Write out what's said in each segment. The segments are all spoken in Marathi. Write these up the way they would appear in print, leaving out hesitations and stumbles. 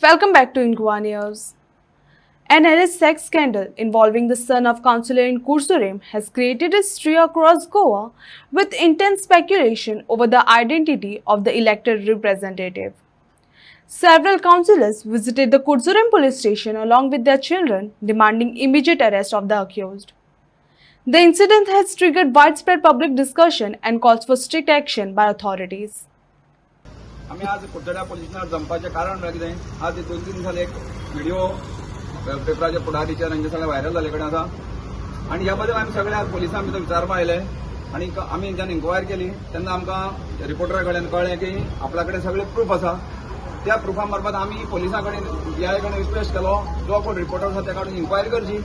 Welcome back to Inqua News. An alleged sex scandal involving the son of councillor in Kursurem has created a stir across Goa with intense speculation over the identity of the elected representative. Several councillors visited the Kursurem police station along with their children, demanding immediate arrest of the accused. The incident has triggered widespread public discussion and calls for strict action by authorities. आम्ही आज कुर्चड्या पोलीस स्टेशनार जमपाचे कारण म्हळ्यार कितें आज 2-3 दीस जाले एक व्हिडिओ पेपराचे पुढारीचे तांचे सगळे व्हायरल जाले कडेन आसा आनी ह्या बद्दल आमी सगळे आज पोलिसांक भितर विचारपा आयले आनी आमी जेन्ना इन्क्वायर केली तेन्ना आमकां रिपोर्टरा कडल्यान कळ्ळें की आपल्या कडेन सगळे प्रूफ आसा त्या प्रुफा मार्फत आमी पोलिसां कडेन पीआय कडेन रिक्वेस्ट केलो जो कोण रिपोर्टर आसा त्या कडून इन्क्वायरी करची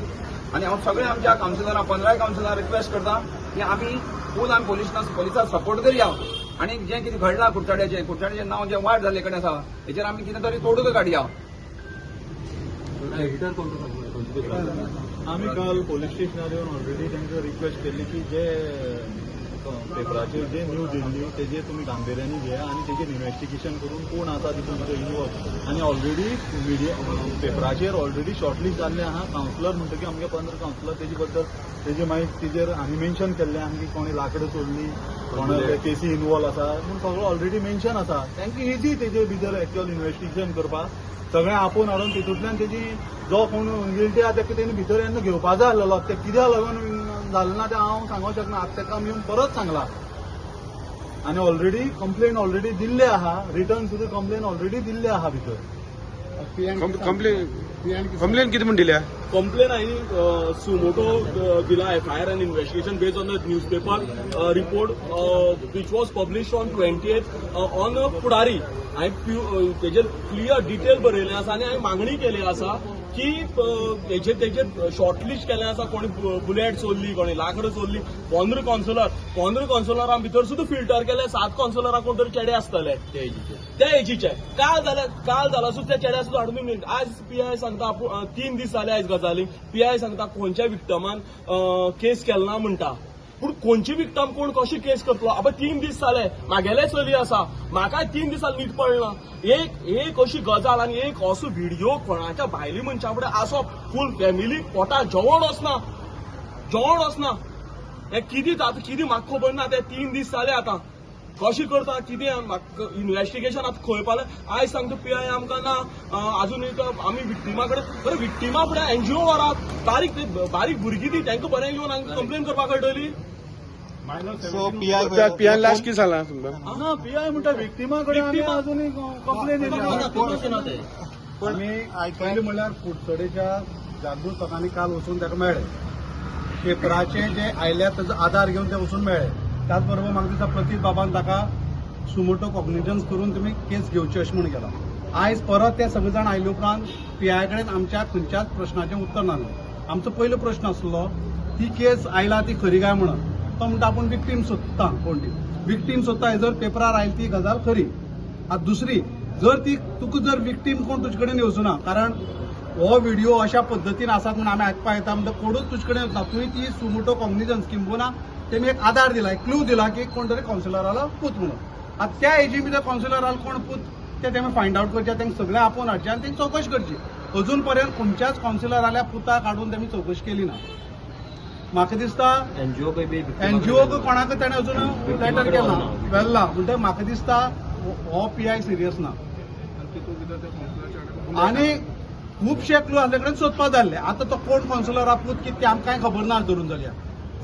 आनी हांव सगळे आमच्या कावन्सिलरांक 15 कावन्सिलरांक रिक्वेस्ट करता की आमी फूल आमी पोलिसांक सपोर्ट करया आणि जे कितें घडलां कुर्चाड्याचें नांव जे वायट जाल्ले कडेन आसा हेचेर आमी कितें तरी तोडगो काडया. आम्ही काल पोलीस स्टेशनार येवन ऑलरेडी तांकां रिक्वेस्ट केल्ली की जे पेपराचेर जे न्यूज येयल्ली तेजे तुमी गांभीर्यानी घेया आनी तेजेर इन्व्हेस्टिगेशन करून कोण आसा तितून भितर इन्वॉल्व आनी ऑलरेडी पेपराचेर ऑलरेडी शॉर्टलिस्ट जाल्ले आहा कावन्सिलर म्हणटकीर आमगे 15 कावन्सिलर तेजे बद्दल तेजे मागीर तेजेर आमी मेन्शन केल्लें आमगे कोणी लाकडां चोरली कोण केसी इन्वॉल्व आसा पूण सगळो ऑलरेडी मेन्शन आसा तांकां इजी तेजे भितर एक्च्युअल इन्व्हेस्टिगेशन करपाक सगळें आपोवन हाडून तितूंतल्यान तेजी जो कोण गिल्टी आहा ताका तेणी भितर येन्ना घेवपा जाय आसलेलो ते कित्याक लागून जालें ना तें हांव सांगूंक शकना आतां ताका आमी येवन परत सांगला आनी ऑलरेडी कंप्लेन ऑलरेडी दिल्ले आहा रिटर्न सुद्दां कंप्लेन ऑलरेडी दिल्ले आहा भितर कंप्लेन किती म्हण दिल्या कंप्लेन हांवें सुमोटो दिला FIR and investigation based on the newspaper report which was published on 28th on Pudhari हांवें तेजेर क्लियर डिटेल बरयलें आसा आनी हांवें मागणी केली आसा की तेजेर शॉर्टलिस्ट केलें आसा कोणी बुलेट चोरली कोणी लाकडां चोरली 15 कावन्सिलरां भितर सुद्दां फिल्टर केले 7 कावन्सिलरां कोण तरी चेडे आसतले त्या एजीचे काल जाला सुद्दां त्या चेड्या सुद्दां हाडून आज पीआय सांगता 3 दीस जाले आयज गजालीक पीआय सांगता खंयच्या विक्टमान केस केलना म्हणटा पूण खंयची विक्टम कोण कशी केस करतलो आतां 3 दीस जाले म्हागेले चली आसा म्हाकाय 3 दिसांनी न्हीद पडना एक अशी गजाल आनी एक असो व्हिडिओ कोणाच्या भायली मनशा फुडें आसप फूल फॅमिली पोटा जेवण वचना हें कितें जाता कितें म्हाका खबर ना ते 3 दीस जाले आतां कशी करता कितें इन्व्हेस्टिगेशन आतां खंय पावलें आयज सांगता पीआय आमकां ना अजून एक आमी विक्टिमा कडेन बरें विक्टिमा फुडें एनजीओ व्हरात बारीक भुरगीं ती तांकां बरें घेवन हांगा कंप्लेन करपाक कळटली. सो पीआय लास्ट कितें जालां ना पीआय म्हणटा विक्टिमा कडेन आमी अजूनय कंप्लेन आम्ही पयलीं म्हणल्यार कुडचडेच्या जागृत काल वचून ताका मेळ्ळे पेपराचे जे आयल्या ताचो आधार घेवन ते वचून मेळ्ळे त्याच बरोबर म्हाका दिसता प्रतीक बाबान ताका सुमोटो कॉग्निजन्स करून तुमी केस घेवची अशें म्हणून केला. आयज परत ते सगळे जाण आयले उपरांत पीआय कडेन आमच्या खंयच्याच प्रश्नाचें उत्तर नासलें. आमचो पयलो प्रश्न आसलो ती केस आयला ती खरी काय म्हणून तो म्हणटा आपूण विक्टीम सोदता कोण ती विक्टीम सोदता जर पेपरार आयली ती गजाल खरी. आतां दुसरी जर ती तुका जर विक्टीम कोण तुजे कडेन येवचो ना कारण हो व्हिडिओ अशा पद्दतीन आसा म्हणून आमी आयकपा येता म्हणजे कोणूच तुजे कडेन येता तुवें ती सुमोटो कॉग्निजन्स किंबहुना तेमी एक आधार दिला एक क्लू दिला की कोण तरी कावन्सिलरालो पूत म्हणून. आतां त्या एजी भितर कावन्सिलरालो कोण पूत ते तेमी फायंड आउट करचे तांकां सगळें आपोवन हाडचें आनी तांची चवकशी करची. अजून पर्यंत खंयच्याच कावन्सिलराल्या पुताक हाडून तेमी चवकशी केली ना. म्हाका दिसता एनजीओ कोणाक ताणें अजून लेटर केला वेल्ला म्हणटकीर म्हाका दिसता हो पीआय सिरियस ना आनी खुबशे क्लू आसले कडेन सोदपाक जाल्ले. आतां तो कोण कावन्सिलर आपूत कितें आमकां कांय खबर ना धरून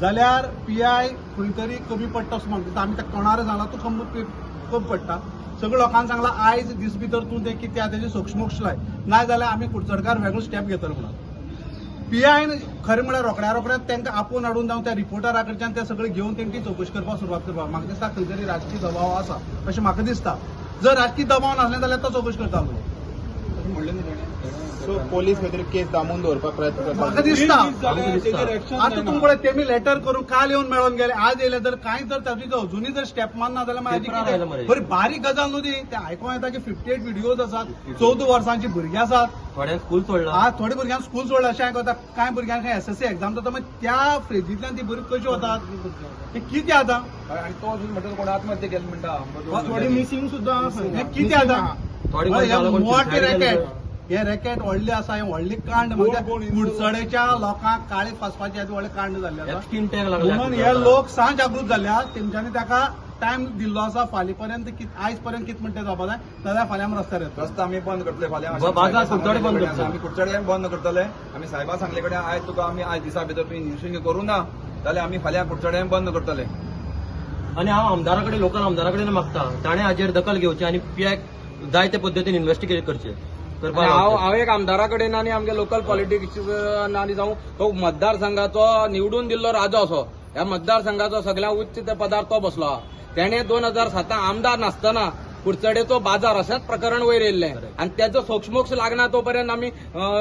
जाल्यार पीआय खंय तरी कमी पडटा असो म्हाका दिसता. आमी ताका कोणार सांगला तूं कमी पडटा सगळ्या लोकांक सांगला आयज दीस भितर तूं तें कितें आहा तेजी सोक्षमोक्ष लाय नाजाल्यार आमी कुडचडकार वेगळो स्टेप घेतलो म्हणून. पीआयन खरें म्हळ्यार रोखड्याच तांकां आपोवन हाडून जावं त्या रिपोर्टरा कडच्यान ते सगळें घेवन तेंची चवकशी करपाक सुरवात करपाक म्हाका दिसता खंय तरी राजकीय दबाव आसा अशें म्हाका दिसता. जर राजकीय दबाव नासलें जाल्यार तो चवकशी करतालो. सो पोलीस खंय तरी केस दामून दवरपाक प्रयत्न करता म्हाका दिसता आतां तुमकडे तेमी लेटर करून काल येवन मेळोन गेले आज येयले जर कांय जर ताची अजुनूय जर स्टेप मान ना जाल्यार मागीर बरी बारीक गजाल न्हू ती ते आयकूं येता की 58 व्हिडिओज आसात 14 वर्सांची भुरगीं आसात थोड्या स्कूल सोडला थोड्या भुरग्यांक स्कूल सोडला अशें आयकता कांय भुरग्यांक एसएससी एक्झाम जाता मागीर त्या फ्रेजींतल्यान ती भुरगीं कशी वतात हे कितें आतां आणि तो अजून म्हणटा कोण आत्महत्या केली म्हणटा थोडी मिसींग सुद्दां हे कितें आतां मोठे रॅकेट हे रॅकेट व्हडले आसा, हे व्हडली कांड म्हणजे कुडचडेच्या लोकांक काळे फासपाचे व्हडले कांड जाल्ले आसा. म्हणून हे लोक सांज जागृत जाल्ल्या. तेंच्यांनी ताका टायम दिल्लो आसा फाल्यां पर्यंत, आयज पर्यंत कितें म्हणटा जावपा जाय, नाजाल्यार फाल्यां आमी रस्त्यार येतले. रस्ता आमी बंद करतले फाल्यां. बाजार कुडचडे बंद करतले. आमी कुडचडे बंद करतले. आमी साहेबा सांगले कडेन आयज तुका आमी आयज दिसा भितर तुवें इन्वेस्टिगेशन करूं ना जाल्यार आमी फाल्यां कुडचडे बंद करतले. आणि हांव आमदारा कडेन लोकल आमदारा कडेन मागता ताणें हाजेर दखल घेवची आनी पियाक जाय ते पद्दतीन इन्व्हेस्टिगेट करचें. हांव एक आमदारा कडेन आनी आमच्या लोकल पॉलिटिक्स आनी जावं तो मतदारसंघाचो निवडून दिल्लो राजो असो, ह्या मतदारसंघाचो सगळ्यात उच्च ते पदार तो बसलो आहा. तेणे 2007 आमदार नासतना कुडचडेचो बाजार अशेंच प्रकरण वयर येयल्लें आनी तेजो सोक्षमोक्ष लागना तोपर्यंत आमी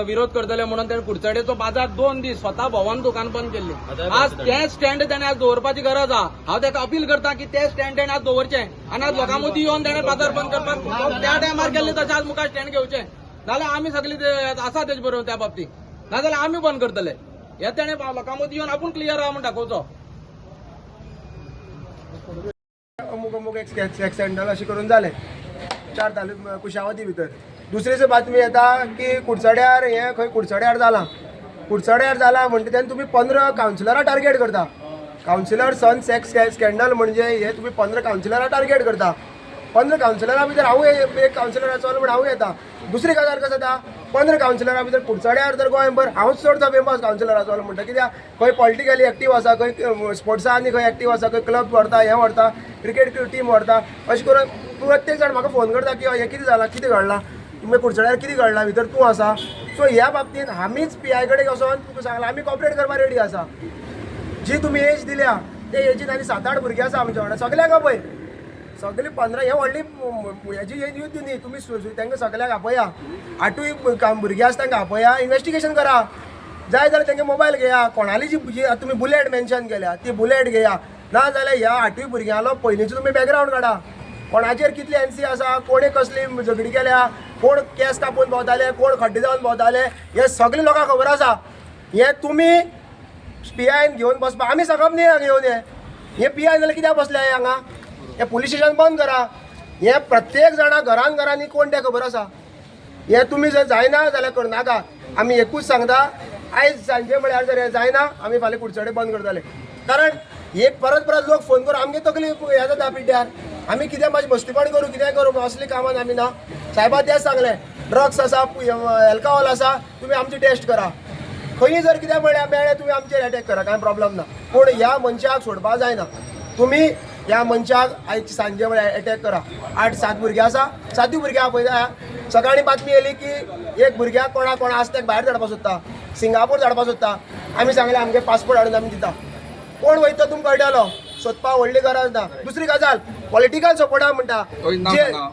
विरोध करतले म्हणून ताणें कुडचडेचो बाजार 2 दीस स्वता भोंवन दुकान बंद केल्ली. आज तें स्टँड ताणें आज दवरपाची गरज आहा. हांव ताका अपील करता की तें स्टँड ताणें आज दवरचें आनी आज लोकां मदीं येवन ताणें बाजार बंद करपाक त्या टायमार केल्लें तशें आज मुखार स्टँड घेवचें. नाल्यार आमी सगळीं आसा तेजे बरोबर त्या बाबतींत, नाजाल्यार आमी बंद करतले. हे ताणें लोकां मदीं येवन आपूण क्लियर आहा म्हूण दाखोवचो. अमूक एक स्कॅन्डल अशें करून जालें 4 तालुका कुशावती भितर. दुसरीची बातमी येता की कुडचड्यार हें खंय कुडचड्यार जालां म्हणटा तेन्ना तुमी 15 कावन्सिलरां टार्गेट करता. कावन्सिलर सन सेक्स स्कॅन्डल म्हणजे हे तुमी 15 कावन्सिलरां टार्गेट करता. 15 कावन्सिलरां भितर हांवूय एक कावन्सिलराचो म्हण हांवूय येता. दुसरी गजाल कशें जाता 15 कावन्सिलरां भितर कुडचड्यार जर गोंयभर हांवूच चडसो फेमस कावन्सिलराचो म्हणटा. कित्याक खंय पॉलिटिकली एक्टीव आसा, खंय स्पोर्ट्सांनी खंय एक्टीव आसा, खंय क्लब व्हरता, हें व्हरता, क्रिकेट टीम व्हरता. अशें करून प्रत्येक जाण म्हाका फोन करता की हें कितें जालां, कितें घडलां, तुमी कुडचड्यार कितें घडलां, भितर तूं आसा. सो ह्या बाबतींत आमीच PI कडेन वचोन तुका सांगलां आमी कॉपरेट करपाक रेडी आसा. जी तुमी एज दिल्या ते एजीन आनी 7-8 भुरगीं आसा आमच्या वांगडा. सगळ्यांक आपय, सगळीं 15 हें व्हडली हेजी यूथ न्ही. तुमी तांकां सगळ्यांक आपया. 8य भुरगीं आसा तांकां आपया, इन्व्हेस्टिगेशन करा. जाय जाल्यार तांचे मोबायल घेया. कोणाली जी तुमी बुलेट मेन्शन केल्या ती बुलेट घेया. ना जाल्यार ह्या 8य भुरग्यांलो पयलींचो तुमी बॅकग्रावंड काडा. कोणाचेर कितली NC आसा, कोणे कसली झगडी केल्या, कोण केस कापून भोंवताले, कोण खड्डे जावन भोंवताले, हे सगळे लोकांक खबर आसा. हे तुमी PIन घेवन बसपा आमी सांगप न्ही घेवन हे PI जाल्यार कित्याक बसले हांगा. हे पुलीस स्टेशन बंद करा. हे प्रत्येक जाणा घरांनी कोण तें खबर आसा. हे तुमी जर जायना जाल्यार करनाका. आमी एकूच सांगता आयज सांजे म्हळ्यार जर हें जायना आमी फाल्यां कुडचडे बंद करतले. कारण एक परत लोक फोन करून आमगे तकली हें जाता पिड्ड्यार. आमी कितें म्हाजी मस्तीपण करूं, कितें करूं, असली कामान आमी ना. साहेबा तेंच सांगलें ड्रग्स आसा, अल्कोहॉल आसा, तुमी आमची टेस्ट करा. खंयी जर कितें मेळ्ळें तुमी आमचेर अटॅक करा, कांय प्रॉब्लेम ना. पूण ह्या मनशाक सोडपा जायना. तुमी ह्या मनशाक आयज सांजे म्हळ्यार अटॅक करा. 8-7 भुरगीं आसा, 7 भुरग्यां आपयता. सकाळीं बातमी येयली की एक भुरग्याक कोणा आसा तेका भायर धाडपा सोदता, सिंगापूर धाडपा सोदता. आमी सांगलें आमगे पासपोर्ट हाडून आमी दिता. कोण वयता तुमकां कळटलो. सोदपाक व्हडली गरज ना. दुसरी गजाल पॉलिटिकल सपोर्टा म्हणटा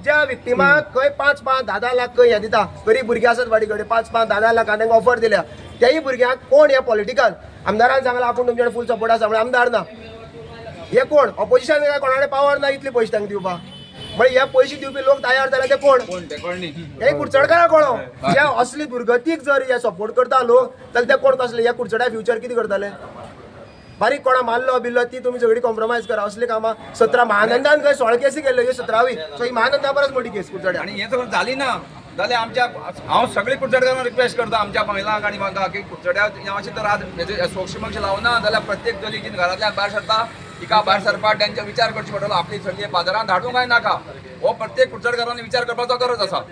ज्या विक्टिमाक खंय 5-10 लाख खंय हें दिता. गरीब भुरगीं आसात वाडी कडेन 5-10 लाख तांकां ऑफर दिल्या. त्याही भुरग्यांक कोण हे पॉलिटिकल आमदारान सांगला आपूण तुमचे फूल सपोर्ट आसा म्हणून आमदार ना. हे कोण ऑपोजिशन काय कोणाकडे पावर ना इतले पयशे तांकां दिवपाक. म्हणजे हे पयशे दिवपी लोक तयार जाले ते कोण हे कुडचडकारां कोण. जे असली दुर्गतीक जर हे सपोर्ट करता लोक जाल्यार ते कोण कसले. हे कुडचड्या फ्युचर कितें करतले. बारीक कोणा मारलो बिल्लो ती तुमी सगळी कॉम्प्रोमायज करा. असली कामां 17 महानंदान खंय 16 केसी केल्यो, ह्यो 17वी. सो ही महानंदा परस मोठी केस कुडचड्या. आणि हे सगळं झाली ना जाल्यार आमच्या हांव सगळे कुडचडकारांक रिक्वेस्ट करता आमच्या महिलांक आनी म्हाका की कुडचड्या अशें तर आज हेजे सोक्षमक्ष लावना जाल्यार प्रत्येक चली जी घरांतल्यान भायर सरता तिका भायर सरपाक तेंचे विचार करचे पडटलो. आपली चलये बाजारांत धाडूंक काय नाका हो प्रत्येक कुडचडकारांनी विचार करपाचो गरज आसा.